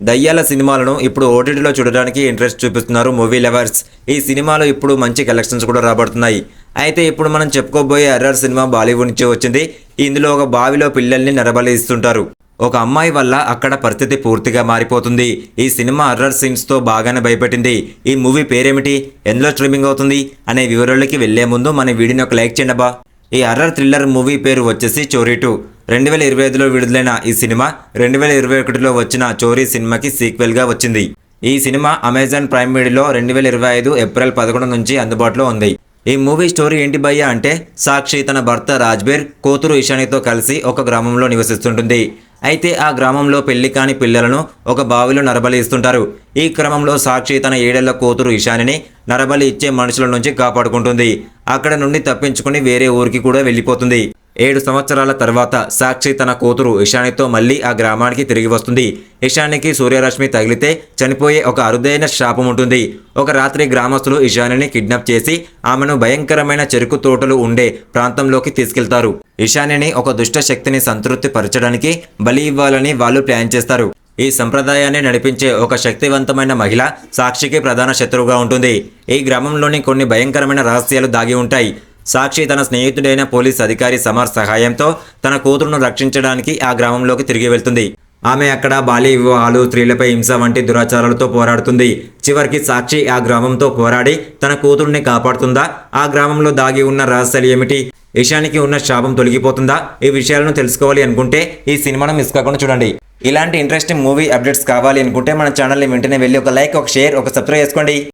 దయ్యాల సినిమాలను ఇప్పుడు ఓటీటీలో చూడడానికి ఇంట్రెస్ట్ చూపిస్తున్నారు మూవీ లవర్స్. ఈ సినిమాలో ఇప్పుడు మంచి కలెక్షన్స్ కూడా రాబడుతున్నాయి. అయితే ఇప్పుడు మనం చెప్పుకోబోయే హర్రర్ సినిమా బాలీవుడ్ నుంచి వచ్చింది. ఇందులో ఒక బావిలో పిల్లల్ని నరబలి ఇస్తుంటారు. ఒక అమ్మాయి వల్ల అక్కడ పరిస్థితి పూర్తిగా మారిపోతుంది. ఈ సినిమా హర్రర్ సీన్స్తో బాగానే భయపెట్టింది. ఈ మూవీ పేరేమిటి, ఎందులో స్ట్రీమింగ్ అవుతుంది అనే వివరాలకి వెళ్లే ముందు మన వీడియోని ఒక లైక్ చేయండి అబ్బా. ఈ హర్రర్ థ్రిల్లర్ మూవీ పేరు వచ్చేసి చోరీ 2. 2025లో విడుదలైన ఈ సినిమా 2021లో వచ్చిన చోరీ సినిమాకి సీక్వెల్గా వచ్చింది. ఈ సినిమా అమెజాన్ ప్రైమ్ వీడియోలో 2025 ఏప్రిల్ 11 నుంచి అందుబాటులో ఉంది. ఈ మూవీ స్టోరీ ఏంటి భయ్య అంటే, సాక్షి తన భర్త రాజ్బీర్ కూతురు ఇషానితో కలిసి ఒక గ్రామంలో నివసిస్తుంటుంది. అయితే ఆ గ్రామంలో పెళ్లి కాని పిల్లలను ఒక బావిలో నరబలి ఇస్తుంటారు. ఈ క్రమంలో సాక్షి తన 7 ఏళ్ల కూతురు ఇషానిని నరబలి ఇచ్చే మనుషుల నుంచి కాపాడుకుంటుంది. అక్కడ నుండి తప్పించుకుని వేరే ఊరికి కూడా వెళ్ళిపోతుంది. 7 సంవత్సరాల తర్వాత సాక్షి తన కూతురు ఇషానితో మళ్ళీ ఆ గ్రామానికి తిరిగి వస్తుంది. ఇషానికి సూర్యరశ్మి తగిలితే చనిపోయే ఒక అరుదైన శాపం ఉంటుంది. ఒక రాత్రి గ్రామస్తులు ఇషానిని కిడ్నాప్ చేసి ఆమెను భయంకరమైన చెరుకు తోటలు ఉండే ప్రాంతంలోకి తీసుకెళ్తారు. ఇషానిని ఒక దుష్ట శక్తిని సంతృప్తి పరచడానికి బలి ఇవ్వాలని వాళ్ళు ప్లాన్ చేస్తారు. ఈ సంప్రదాయాన్ని నడిపించే ఒక శక్తివంతమైన మహిళ సాక్షికి ప్రధాన శత్రువుగా ఉంటుంది. ఈ గ్రామంలోని కొన్ని భయంకరమైన రహస్యాలు దాగి ఉంటాయి. సాక్షి తన స్నేహితుడైన పోలీస్ అధికారి సమర్ సహాయంతో తన కూతురును రక్షించడానికి ఆ గ్రామంలోకి తిరిగి వెళ్తుంది. ఆమె అక్కడ బాల్య వివాహాలు, స్త్రీలపై హింస వంటి దురాచారాలతో పోరాడుతుంది. చివరికి సాక్షి ఆ గ్రామంతో పోరాడి తన కూతురుని కాపాడుతుందా? ఆ గ్రామంలో దాగి ఉన్న రహస్యాలు ఏమిటి? ఇషానికి ఉన్న శాపం తొలగిపోతుందా? ఈ విషయాలను తెలుసుకోవాలి అనుకుంటే ఈ సినిమాను మిస్ కాకుండా చూడండి. ఇలాంటి ఇంట్రెస్టింగ్ మూవీ అప్డేట్స్ కావాలి అనుకుంటే మన ఛానల్ని వెంటనే వెళ్ళి ఒక లైక్, ఒక షేర్, ఒక సబ్స్క్రైబ్ చేసుకోండి.